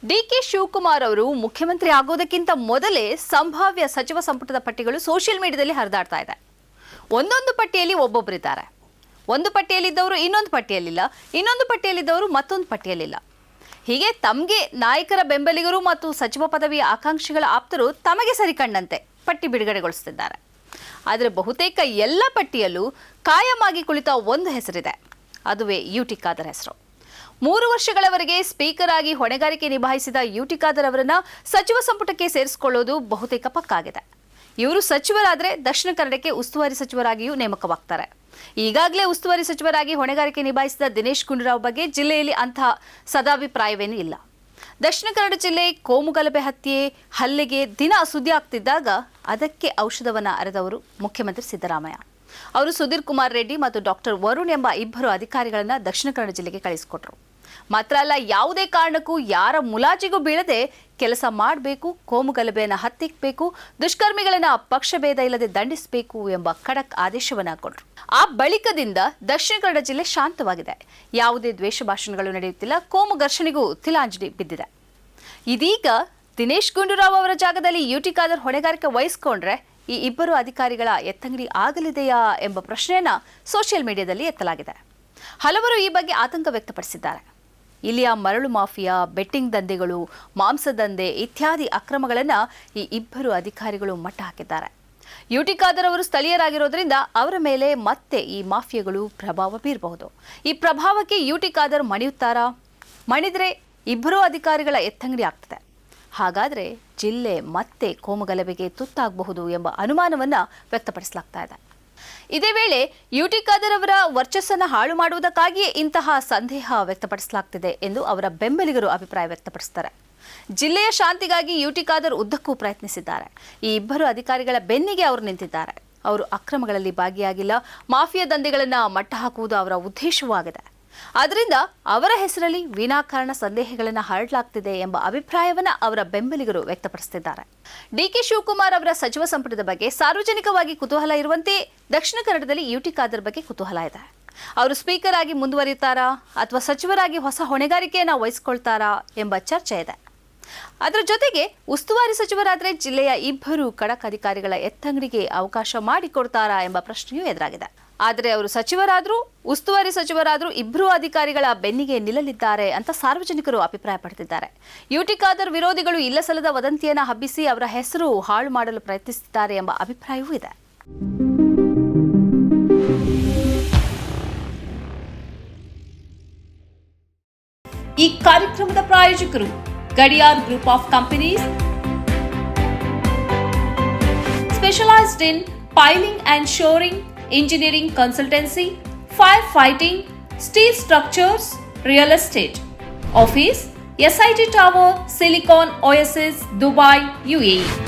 DK Shivakumar ಅವರು ಮುಖ್ಯಮಂತ್ರಿ ಆಗೋದಕ್ಕಿಂತ ಮೊದಲೇ ಸಂಭಾವ್ಯ ಸಚಿವ ಸಂಪುಟದ ಪಟ್ಟಿಗಳು ಸೋಷಿಯಲ್ ಮೀಡಿಯಾದಲ್ಲಿ ಹರಿದಾಡ್ತಾ ಇದೆ. ಒಂದೊಂದು ಪಟ್ಟಿಯಲ್ಲಿ ಒಬ್ಬೊಬ್ಬರಿದ್ದಾರೆ. ಒಂದು ಪಟ್ಟಿಯಲ್ಲಿದ್ದವರು ಇನ್ನೊಂದು ಪಟ್ಟಿಯಲ್ಲಿಲ್ಲ, ಇನ್ನೊಂದು ಪಟ್ಟಿಯಲ್ಲಿದ್ದವರು ಮತ್ತೊಂದು ಪಟ್ಟಿಯಲ್ಲಿಲ್ಲ. ಹೀಗೆ ತಮಗೆ ನಾಯಕರ ಬೆಂಬಲಿಗರು ಮತ್ತು ಸಚಿವ ಪದವಿಯ ಆಕಾಂಕ್ಷಿಗಳ ಆಪ್ತರು ತಮಗೆ ಸರಿಕಂಡಂತೆ ಪಟ್ಟಿ ಬಿಡುಗಡೆಗೊಳಿಸುತ್ತಿದ್ದಾರೆ. ಆದರೆ ಬಹುತೇಕ ಎಲ್ಲ ಪಟ್ಟಿಯಲ್ಲೂ ಕಾಯಮಾಗಿ ಕುಳಿತ ಒಂದು ಹೆಸರಿದೆ, ಅದುವೇ ಯುಟಿ ಖಾದರ್ ಹೆಸರು. 3 ವರ್ಷಗಳವರೆಗೆ ಸ್ಪೀಕರ್ ಆಗಿ ಹೊಣೆಗಾರಿಕೆ ನಿಭಾಯಿಸಿದ ಯುಟಿ ಖಾದರ್ ಅವರನ್ನ ಸಚಿವ ಸಂಪುಟಕ್ಕೆ ಸೇರಿಸಿಕೊಳ್ಳೋದು ಬಹುತೇಕ ಪಕ್ಕಾಗಿದೆ. ಇವರು ಸಚಿವರಾದರೆ ದಕ್ಷಿಣ ಕನ್ನಡಕ್ಕೆ ಉಸ್ತುವಾರಿ ಸಚಿವರಾಗಿಯೂ ನೇಮಕವಾಗ್ತಾರೆ. ಈಗಾಗಲೇ ಉಸ್ತುವಾರಿ ಸಚಿವರಾಗಿ ಹೊಣೆಗಾರಿಕೆ ನಿಭಾಯಿಸಿದ ದಿನೇಶ್ ಗುಂಡೂರಾವ್ ಬಗ್ಗೆ ಜಿಲ್ಲೆಯಲ್ಲಿ ಅಂತಹ ಸದಾಭಿಪ್ರಾಯವೇನೂ ಇಲ್ಲ. ದಕ್ಷಿಣ ಕನ್ನಡ ಜಿಲ್ಲೆ ಕೋಮುಗಲಭೆ ಹಲ್ಲೆಗೆ ದಿನ ಸುದ್ದಿ ಆಗ್ತಿದ್ದಾಗ ಅದಕ್ಕೆ ಔಷಧವನ್ನು ಅರೆದವರು ಮುಖ್ಯಮಂತ್ರಿ ಸಿದ್ದರಾಮಯ್ಯ. ಅವರು ಸುಧೀರ್ ಕುಮಾರ್ ರೆಡ್ಡಿ ಮತ್ತು ಡಾಕ್ಟರ್ ವರುಣ್ ಎಂಬ 2 ಅಧಿಕಾರಿಗಳನ್ನ ದಕ್ಷಿಣ ಕನ್ನಡ ಜಿಲ್ಲೆಗೆ ಕಳಿಸಿಕೊಟ್ರು. ಮಾತ್ರ ಅಲ್ಲ, ಯಾವುದೇ ಕಾರಣಕ್ಕೂ ಯಾರ ಮುಲಾಜಿಗೂ ಬೀಳದೆ ಕೆಲಸ ಮಾಡಬೇಕು, ಕೋಮುಗಲಭೆಯನ್ನು ಹತ್ತಿಕ್ಕಬೇಕು, ದುಷ್ಕರ್ಮಿಗಳನ್ನ ಪಕ್ಷಭೇದ ಇಲ್ಲದೆ ದಂಡಿಸಬೇಕು ಎಂಬ ಖಡಕ್ ಆದೇಶವನ್ನ ಕೊಟ್ಟರು. ಆ ಬಳಿಕದಿಂದ ದಕ್ಷಿಣ ಕನ್ನಡ ಜಿಲ್ಲೆ ಶಾಂತವಾಗಿದೆ. ಯಾವುದೇ ದ್ವೇಷ ಭಾಷಣಗಳು ನಡೆಯುತ್ತಿಲ್ಲ, ಕೋಮು ಘರ್ಷಣೆಗೂ ತಿಲಾಂಜಲಿ ಬಿದ್ದಿದೆ. ಇದೀಗ ದಿನೇಶ್ ಗುಂಡೂರಾವ್ ಅವರ ಜಾಗದಲ್ಲಿ ಯುಟಿ ಖಾದರ್ ಹೊಣೆಗಾರಿಕೆ ವಹಿಸಿಕೊಂಡ್ರೆ ಈ 2 ಅಧಿಕಾರಿಗಳ ಎತ್ತಂಗಡಿ ಆಗಲಿದೆಯಾ ಎಂಬ ಪ್ರಶ್ನೆಯನ್ನ ಸೋಷಿಯಲ್ ಮೀಡಿಯಾದಲ್ಲಿ ಎತ್ತಲಾಗಿದೆ. ಹಲವರು ಈ ಬಗ್ಗೆ ಆತಂಕ ವ್ಯಕ್ತಪಡಿಸಿದ್ದಾರೆ. ಇಲ್ಲಿಯ ಮರಳು ಮಾಫಿಯಾ, ಬೆಟ್ಟಿಂಗ್ ದಂಧೆಗಳು, ಮಾಂಸದಂಧೆ ಇತ್ಯಾದಿ ಅಕ್ರಮಗಳನ್ನು ಈ 2 ಅಧಿಕಾರಿಗಳು ಮಟ್ಟ ಹಾಕಿದ್ದಾರೆ. ಯುಟಿ ಖಾದರ್ ಅವರು ಸ್ಥಳೀಯರಾಗಿರೋದ್ರಿಂದ ಅವರ ಮೇಲೆ ಮತ್ತೆ ಈ ಮಾಫಿಯಾಗಳು ಪ್ರಭಾವ ಬೀರಬಹುದು. ಈ ಪ್ರಭಾವಕ್ಕೆ ಯುಟಿ ಖಾದರ್ ಮಣಿಯುತ್ತಾರಾ? ಮಣಿದ್ರೆ 2 ಅಧಿಕಾರಿಗಳ ಎತ್ತಂಗಡಿ ಆಗ್ತದೆ. ಹಾಗಾದರೆ ಜಿಲ್ಲೆ ಮತ್ತೆ ಕೋಮುಗಲಭೆಗೆ ತುತ್ತಾಗಬಹುದು ಎಂಬ ಅನುಮಾನವನ್ನು ವ್ಯಕ್ತಪಡಿಸಲಾಗ್ತಾ ಇದೆ. ಇದೇ ವೇಳೆ ಯುಟಿ ಖಾದರ್ ಅವರ ವರ್ಚಸ್ಸನ್ನು ಹಾಳು ಮಾಡುವುದಕ್ಕಾಗಿಯೇ ಇಂತಹ ಸಂದೇಹ ವ್ಯಕ್ತಪಡಿಸಲಾಗ್ತಿದೆ ಎಂದು ಅವರ ಬೆಂಬಲಿಗರು ಅಭಿಪ್ರಾಯ ವ್ಯಕ್ತಪಡಿಸುತ್ತಾರೆ. ಜಿಲ್ಲೆಯ ಶಾಂತಿಗಾಗಿ ಯುಟಿ ಖಾದರ್ ಉದ್ದಕ್ಕೂ ಪ್ರಯತ್ನಿಸಿದ್ದಾರೆ. ಈ 2 ಅಧಿಕಾರಿಗಳ ಬೆನ್ನಿಗೆ ಅವರು ನಿಂತಿದ್ದಾರೆ. ಅವರು ಅಕ್ರಮಗಳಲ್ಲಿ ಭಾಗಿಯಾಗಿಲ್ಲ, ಮಾಫಿಯಾ ದಂಧೆಗಳನ್ನು ಮಟ್ಟ ಹಾಕುವುದು ಅವರ ಉದ್ದೇಶವೂ ಆಗಿದೆ. ಆದ್ದರಿಂದ ಅವರ ಹೆಸರಲ್ಲಿ ವಿನಾಕಾರಣ ಸಂದೇಹಗಳನ್ನು ಹರಡಲಾಗ್ತಿದೆ ಎಂಬ ಅಭಿಪ್ರಾಯವನ್ನು ಅವರ ಬೆಂಬಲಿಗರು ವ್ಯಕ್ತಪಡಿಸುತ್ತಿದ್ದಾರೆ. ಡಿಕೆ ಶಿವಕುಮಾರ್ ಅವರ ಸಚಿವ ಸಂಪುಟದ ಬಗ್ಗೆ ಸಾರ್ವಜನಿಕವಾಗಿ ಕುತೂಹಲ ಇರುವಂತೆ ದಕ್ಷಿಣ ಕನ್ನಡದಲ್ಲಿ ಯುಟಿ ಖಾದರ್ ಬಗ್ಗೆ ಕುತೂಹಲ ಇದೆ. ಅವರು ಸ್ಪೀಕರ್ ಆಗಿ ಮುಂದುವರಿಯುತ್ತಾರಾ ಅಥವಾ ಸಚಿವರಾಗಿ ಹೊಸ ಹೊಣೆಗಾರಿಕೆಯನ್ನು ವಹಿಸಿಕೊಳ್ತಾರಾ ಎಂಬ ಚರ್ಚೆ ಇದೆ. ಅದರ ಜೊತೆಗೆ ಉಸ್ತುವಾರಿ ಸಚಿವರಾದರೆ ಜಿಲ್ಲೆಯ 2 ಖಡಕ್ ಅಧಿಕಾರಿಗಳ ಎತ್ತಂಗಡಿಗೆ ಅವಕಾಶ ಮಾಡಿಕೊಡ್ತಾರಾ ಎಂಬ ಪ್ರಶ್ನೆಯೂ ಎದುರಾಗಿದೆ. ಆದರೆ ಅವರು ಸಚಿವರಾದರೂ, ಉಸ್ತುವಾರಿ ಸಚಿವರಾದರೂ 2 ಅಧಿಕಾರಿಗಳ ಬೆನ್ನಿಗೆ ನಿಲ್ಲಲಿದ್ದಾರೆ ಅಂತ ಸಾರ್ವಜನಿಕರು ಅಭಿಪ್ರಾಯ ಪಡೆದಿದ್ದಾರೆ. ಯುಟಿ ಖಾದರ್ ವಿರೋಧಿಗಳು ಇಲ್ಲಸಲ್ಲದ ವದಂತಿಯನ್ನು ಹಬ್ಬಿಸಿ ಅವರ ಹೆಸರು ಹಾಳು ಮಾಡಲು ಪ್ರಯತ್ನಿಸುತ್ತಿದ್ದಾರೆ ಎಂಬ ಅಭಿಪ್ರಾಯವೂ ಇದೆ. ಈ ಕಾರ್ಯಕ್ರಮದ ಪ್ರಾಯೋಜಕರು Gadiyar group of companies, specialised in piling and shoring, engineering consultancy, firefighting, steel structures, real estate. Office, SIT Tower, Silicon Oasis, Dubai, UAE.